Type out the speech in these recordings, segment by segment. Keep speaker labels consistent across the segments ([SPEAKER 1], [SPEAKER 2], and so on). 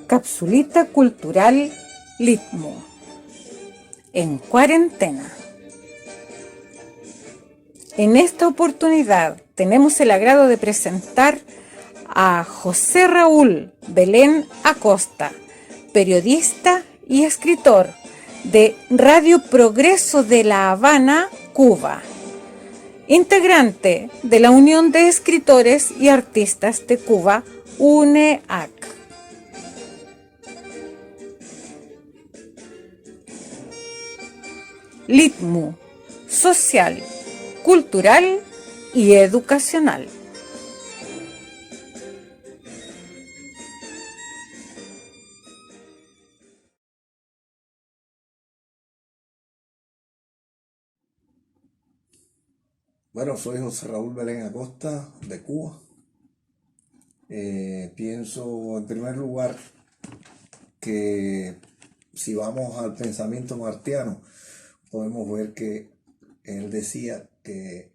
[SPEAKER 1] Capsulita cultural Litmo. En cuarentena. En esta oportunidad tenemos el agrado de presentar a José Raúl Belén Acosta, periodista y escritor de Radio Progreso de La Habana, Cuba, integrante de la Unión de Escritores y Artistas de Cuba, UNEAC. Litmo, social, cultural y educacional.
[SPEAKER 2] Bueno, soy José Raúl Belén Acosta, de Cuba. Pienso en primer lugar que si vamos al pensamiento martiano, podemos ver que él decía que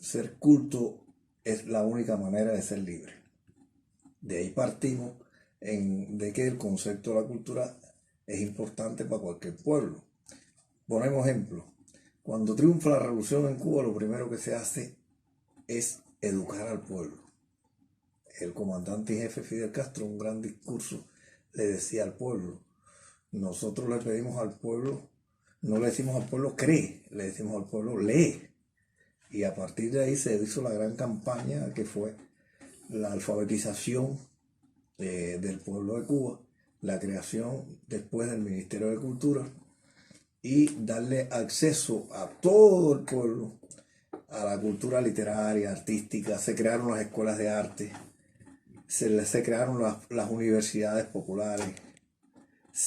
[SPEAKER 2] ser culto es la única manera de ser libre. De ahí partimos de que el concepto de la cultura es importante para cualquier pueblo. Ponemos ejemplo. Cuando triunfa la revolución en Cuba, lo primero que se hace es educar al pueblo. El comandante y jefe Fidel Castro, en un gran discurso, le decía al pueblo: nosotros le pedimos al pueblo, no le decimos al pueblo cree, le decimos al pueblo lee. Y a partir de ahí se hizo la gran campaña que fue la alfabetización del pueblo de Cuba, la creación después del Ministerio de Cultura y darle acceso a todo el pueblo a la cultura literaria, artística. Se crearon las escuelas de arte, se crearon las universidades populares.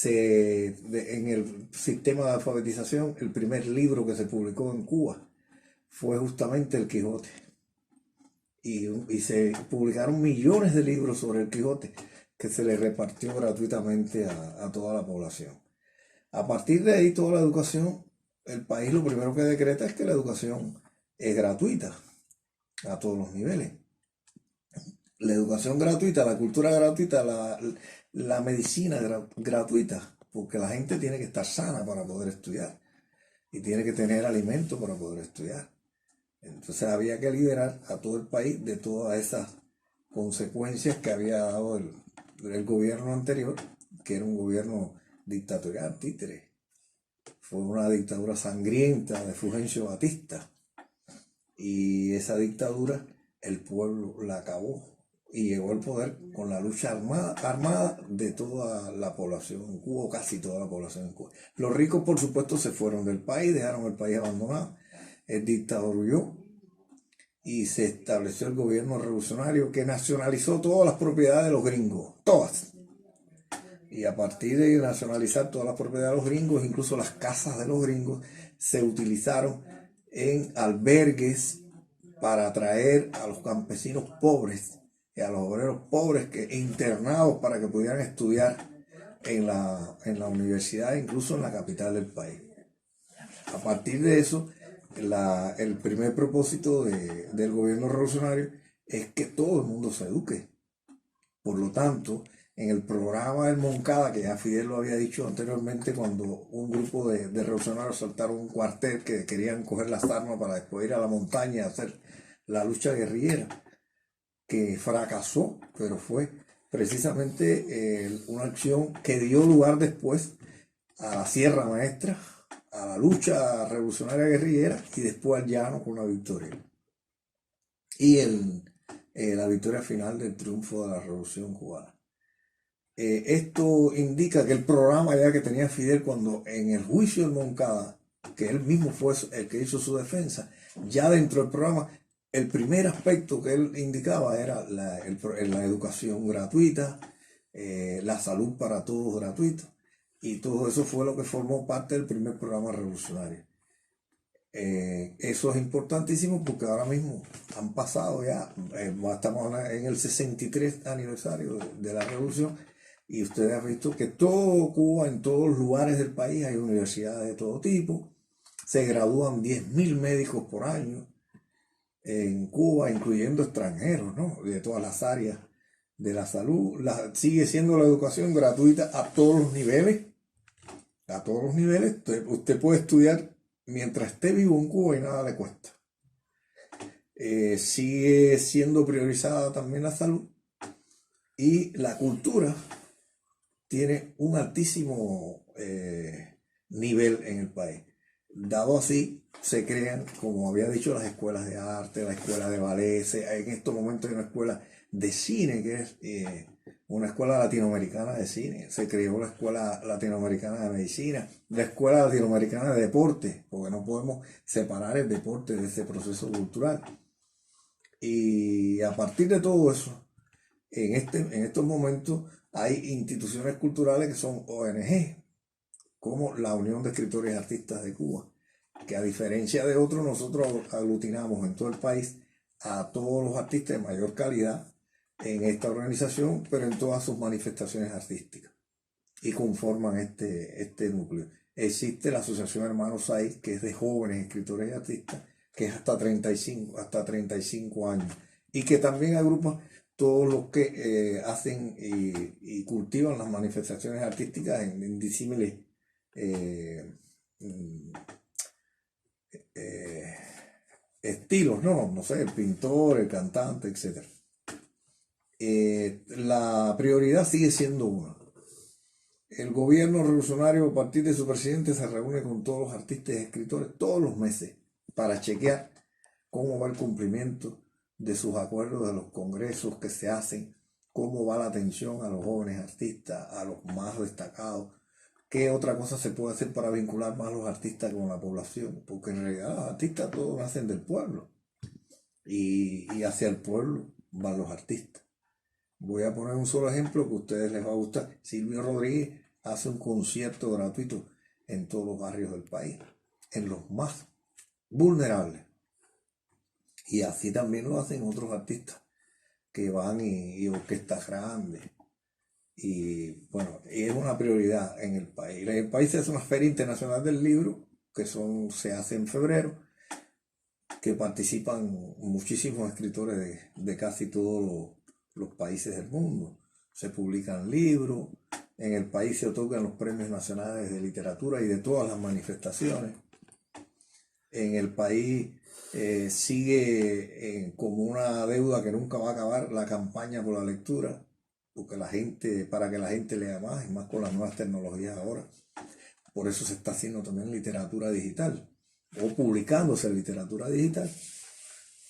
[SPEAKER 2] En el sistema de alfabetización, el primer libro que se publicó en Cuba fue justamente El Quijote. Y se publicaron millones de libros sobre el Quijote que se le repartió gratuitamente a toda la población. A partir de ahí, toda la educación, el país lo primero que decreta es que la educación es gratuita a todos los niveles. La educación gratuita, la cultura gratuita, la medicina gratuita, porque la gente tiene que estar sana para poder estudiar y tiene que tener alimento para poder estudiar. Entonces había que liberar a todo el país de todas esas consecuencias que había dado el gobierno anterior, que era un gobierno dictatorial, títere. Fue una dictadura sangrienta de Fulgencio Batista. Y esa dictadura el pueblo la acabó y llegó al poder con la lucha armada de toda la población en Cuba, casi toda la población en Cuba. Los ricos, por supuesto, se fueron del país, dejaron el país abandonado. El dictador huyó y se estableció el gobierno revolucionario que nacionalizó todas las propiedades de los gringos, todas. Y a partir de nacionalizar todas las propiedades de los gringos, incluso las casas de los gringos, se utilizaron en albergues para atraer a los campesinos pobres y a los obreros pobres internados para que pudieran estudiar en la universidad, incluso en la capital del país. A partir de eso, el primer propósito del gobierno revolucionario es que todo el mundo se eduque. Por lo tanto, en el programa del Moncada, que ya Fidel lo había dicho anteriormente, cuando un grupo de revolucionarios saltaron un cuartel que querían coger las armas para después ir a la montaña a hacer la lucha guerrillera, que fracasó, pero fue precisamente una acción que dio lugar después a la Sierra Maestra, a la lucha revolucionaria guerrillera y después al llano con la victoria. Y la victoria final del triunfo de la Revolución Cubana. Esto indica que el programa ya que tenía Fidel cuando en el juicio del Moncada, que él mismo fue el que hizo su defensa, ya dentro del programa, el primer aspecto que él indicaba era la educación gratuita, la salud para todos gratuita, y todo eso fue lo que formó parte del primer programa revolucionario. Eso es importantísimo porque ahora mismo han pasado ya, estamos en el 63 aniversario de la revolución, y ustedes han visto que todo Cuba, en todos los lugares del país, hay universidades de todo tipo, se gradúan 10.000 médicos por año, en Cuba, incluyendo extranjeros, ¿no? De todas las áreas de la salud. Sigue siendo la educación gratuita a todos los niveles. A todos los niveles. Usted puede estudiar mientras esté vivo en Cuba y nada le cuesta. Sigue siendo priorizada también la salud. Y la cultura tiene un altísimo nivel en el país. Dado así, se crean, como había dicho, las escuelas de arte, la escuela de ballet. En estos momentos hay una escuela de cine, que es una escuela latinoamericana de cine. Se creó la escuela latinoamericana de medicina, la escuela latinoamericana de deporte, porque no podemos separar el deporte de ese proceso cultural. Y a partir de todo eso, en estos momentos hay instituciones culturales que son ONG, como la Unión de Escritores y Artistas de Cuba, que a diferencia de otros, nosotros aglutinamos en todo el país a todos los artistas de mayor calidad en esta organización, pero en todas sus manifestaciones artísticas, y conforman este núcleo. Existe la Asociación Hermanos Saiz, que es de jóvenes escritores y artistas, que es hasta 35 años, y que también agrupa todos los que hacen y cultivan las manifestaciones artísticas en disímiles estilos, no sé, el pintor, el cantante, etc. La prioridad sigue siendo una. El gobierno revolucionario, a partir de su presidente, se reúne con todos los artistas y escritores todos los meses para chequear cómo va el cumplimiento de sus acuerdos, de los congresos que se hacen, cómo va la atención a los jóvenes artistas, a los más destacados, qué otra cosa se puede hacer para vincular más a los artistas con la población, porque en realidad los artistas todos nacen del pueblo y hacia el pueblo van los artistas. Voy a poner un solo ejemplo que a ustedes les va a gustar. Silvio Rodríguez hace un concierto gratuito en todos los barrios del país, en los más vulnerables. Y así también lo hacen otros artistas que van y orquestas grandes. Y bueno, es una prioridad en el país. En el país se hace una Feria Internacional del Libro, se hace en febrero, que participan muchísimos escritores de casi todos los países del mundo. Se publican libros, en el país se otorgan los premios nacionales de literatura y de todas las manifestaciones. En el país sigue como una deuda que nunca va a acabar la campaña por la lectura, porque para que la gente lea más, y más con las nuevas tecnologías ahora. Por eso se está haciendo también literatura digital, o publicándose literatura digital,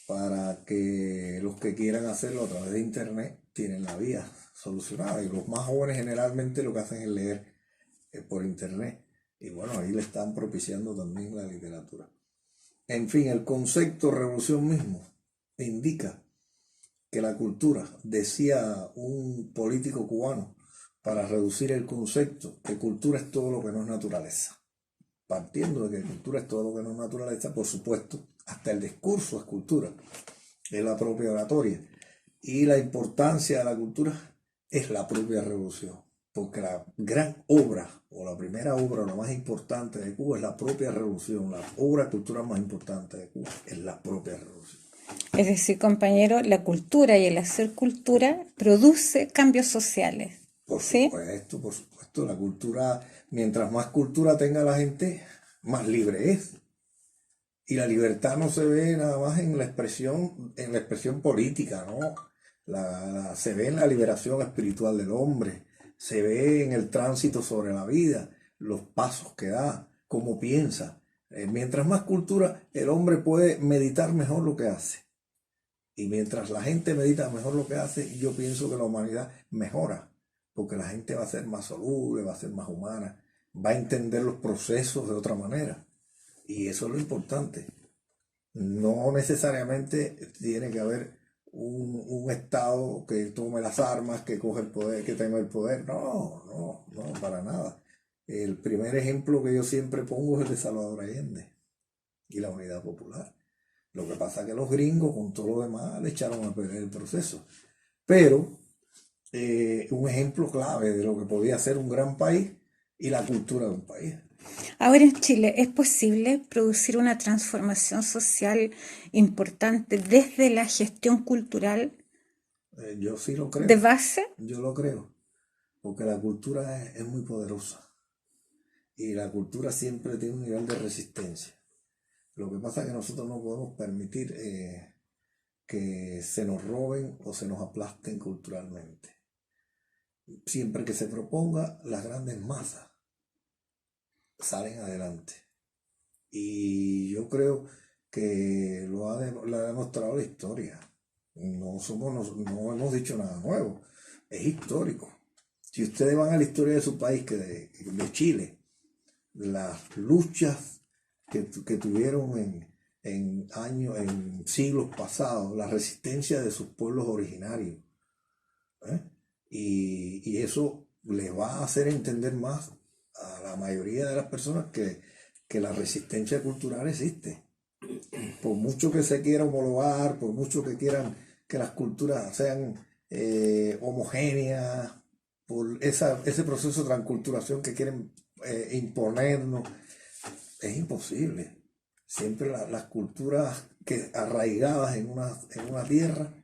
[SPEAKER 2] para que los que quieran hacerlo a través de internet tienen la vía solucionada. Y los más jóvenes generalmente lo que hacen es leer por internet. Y bueno, ahí le están propiciando también la literatura. En fin, el concepto revolución mismo indica que la cultura, decía un político cubano, para reducir el concepto, que cultura es todo lo que no es naturaleza. Partiendo de que cultura es todo lo que no es naturaleza, por supuesto, hasta el discurso es cultura, es la propia oratoria. Y la importancia de la cultura es la propia revolución, porque la gran obra, o la primera obra, la más importante de Cuba, es la propia revolución. La obra cultural más importante de Cuba es la propia revolución.
[SPEAKER 1] Es decir, compañero, la cultura y el hacer cultura produce cambios sociales.
[SPEAKER 2] Por
[SPEAKER 1] ¿Sí?
[SPEAKER 2] supuesto, la cultura, mientras más cultura tenga la gente, más libre es. Y la libertad no se ve nada más en la expresión política, ¿no? Se ve en la liberación espiritual del hombre, se ve en el tránsito sobre la vida, los pasos que da, cómo piensa. Mientras más cultura, el hombre puede meditar mejor lo que hace. Y mientras la gente medita mejor lo que hace, yo pienso que la humanidad mejora, porque la gente va a ser más soluble, va a ser más humana, va a entender los procesos de otra manera. Y eso es lo importante. No necesariamente tiene que haber un Estado que tome las armas, que coge el poder, que tenga el poder. No, para nada. El primer ejemplo que yo siempre pongo es el de Salvador Allende y la Unidad Popular. Lo que pasa es que los gringos, con todo lo demás, le echaron a perder el proceso. Pero un ejemplo clave de lo que podía ser un gran país y la cultura de un país.
[SPEAKER 1] Ahora en Chile, ¿es posible producir una transformación social importante desde la gestión cultural
[SPEAKER 2] Yo sí lo
[SPEAKER 1] de
[SPEAKER 2] creo,
[SPEAKER 1] base?
[SPEAKER 2] yo lo creo, porque la cultura es muy poderosa y la cultura siempre tiene un nivel de resistencia. Lo que pasa es que nosotros no podemos permitir que se nos roben o se nos aplasten culturalmente. Siempre que se proponga, las grandes masas salen adelante. Y yo creo que lo ha demostrado la historia. No hemos dicho nada nuevo, es histórico. Si ustedes van a la historia de su país, de Chile, las luchas que tuvieron en siglos pasados, la resistencia de sus pueblos originarios, ¿eh? Y eso les va a hacer entender más a la mayoría de las personas que la resistencia cultural existe. Por mucho que se quiera homologar, por mucho que quieran que las culturas sean homogéneas, por ese proceso de transculturación que quieren imponernos, es imposible. Siempre las culturas arraigadas en una tierra,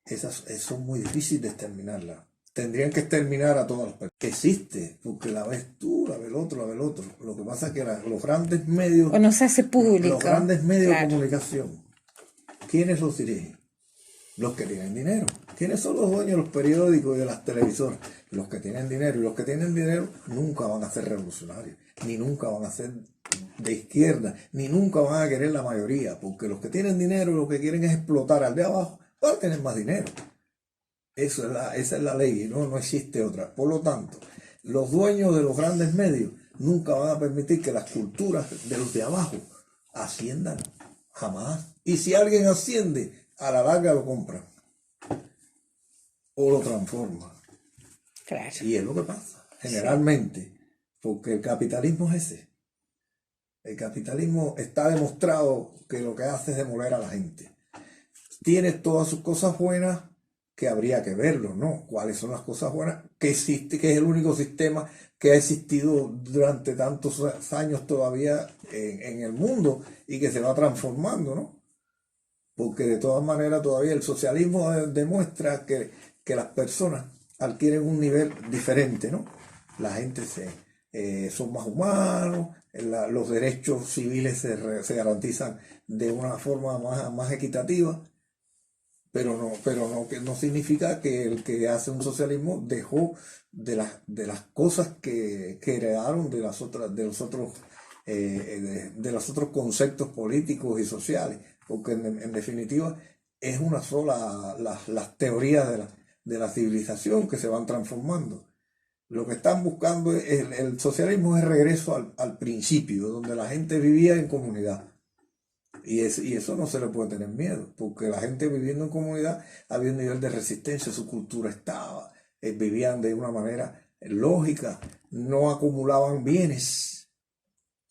[SPEAKER 2] esas son muy difíciles de exterminarlas. Tendrían que exterminar a todas las personas. Que existe, porque la ves tú, la ve el otro, la ve el otro. Lo que pasa es que los grandes medios,
[SPEAKER 1] ¿O no se hace
[SPEAKER 2] los
[SPEAKER 1] público?
[SPEAKER 2] grandes medios de
[SPEAKER 1] Claro.
[SPEAKER 2] comunicación, ¿quiénes los dirigen? Los que tienen dinero. ¿Quiénes son los dueños de los periódicos y de las televisoras? Los que tienen dinero. Y los que tienen dinero nunca van a ser revolucionarios, ni nunca van a ser de izquierda, ni nunca van a querer la mayoría, porque los que tienen dinero lo que quieren es explotar al de abajo para tener más dinero. Esa es la ley, no existe otra. Por lo tanto, los dueños de los grandes medios nunca van a permitir que las culturas de los de abajo asciendan, jamás. Y si alguien asciende, a la larga lo compran o lo transforman.
[SPEAKER 1] Claro.
[SPEAKER 2] Y es lo que pasa, generalmente, porque el capitalismo es ese. El capitalismo está demostrado que lo que hace es demoler a la gente. Tiene todas sus cosas buenas, que habría que verlo, ¿no? ¿Cuáles son las cosas buenas? Que existe, que es el único sistema que ha existido durante tantos años todavía en el mundo y que se va transformando, ¿no? Porque de todas maneras todavía el socialismo demuestra que las personas adquieren un nivel diferente, ¿no? La gente son más humanos, los derechos civiles se garantizan de una forma más equitativa, pero no significa que el que hace un socialismo dejó de las cosas que heredaron de los otros conceptos políticos y sociales, porque en definitiva es una sola las teorías de la civilización que se van transformando. Lo que están buscando el socialismo es el regreso al principio, donde la gente vivía en comunidad. Y eso no se le puede tener miedo, porque la gente viviendo en comunidad había un nivel de resistencia, su cultura estaba, vivían de una manera lógica, no acumulaban bienes,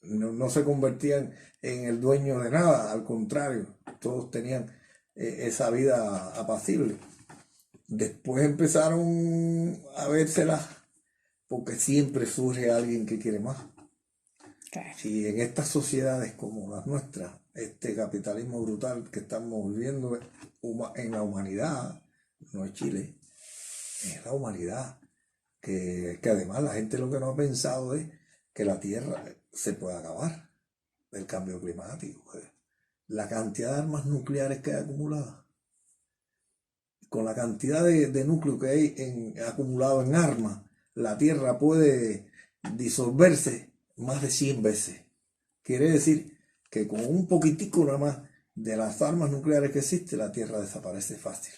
[SPEAKER 2] no se convertían en el dueño de nada, al contrario, todos tenían esa vida apacible. Después empezaron a vérselas, porque siempre surge alguien que quiere más.
[SPEAKER 1] Claro.
[SPEAKER 2] Si en estas sociedades como las nuestras, este capitalismo brutal que estamos viviendo en la humanidad, no es Chile, es la humanidad, que además la gente lo que no ha pensado es que la Tierra se puede acabar del cambio climático. La cantidad de armas nucleares que hay acumuladas, con la cantidad de núcleo que hay acumulado en armas, la Tierra puede disolverse más de 100 veces. Quiere decir que con un poquitico nada más de las armas nucleares que existe, la Tierra desaparece fácil.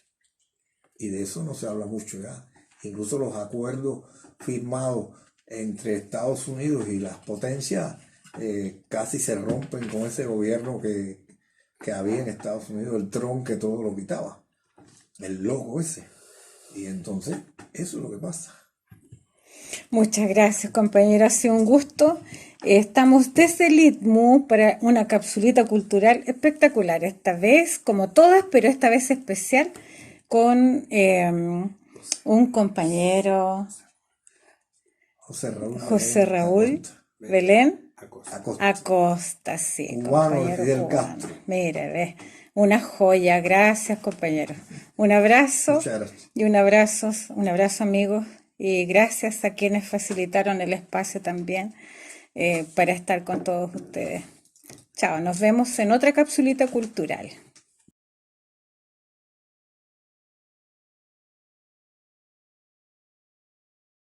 [SPEAKER 2] Y de eso no se habla mucho ya. Incluso los acuerdos firmados entre Estados Unidos y las potencias casi se rompen con ese gobierno que había en Estados Unidos, el Trump, que todo lo quitaba. El loco ese. Y entonces, eso es lo que pasa.
[SPEAKER 1] Muchas gracias, compañero. Ha sido un gusto. Estamos desde el ITMU para una capsulita cultural espectacular. Esta vez, como todas, pero esta vez especial, con un compañero,
[SPEAKER 2] José Raúl
[SPEAKER 1] José Raúl
[SPEAKER 2] Acosta.
[SPEAKER 1] Belén
[SPEAKER 2] Acosta.
[SPEAKER 1] Acosta, sí,
[SPEAKER 2] Cubano de
[SPEAKER 1] compañero
[SPEAKER 2] Fidel
[SPEAKER 1] cubano.
[SPEAKER 2] Castro.
[SPEAKER 1] Mire, ve, una joya. Gracias, compañero. Un abrazo
[SPEAKER 2] Muchas gracias.
[SPEAKER 1] y un abrazo, amigos. Y gracias a quienes facilitaron el espacio también para estar con todos ustedes. Chao, nos vemos en otra capsulita cultural.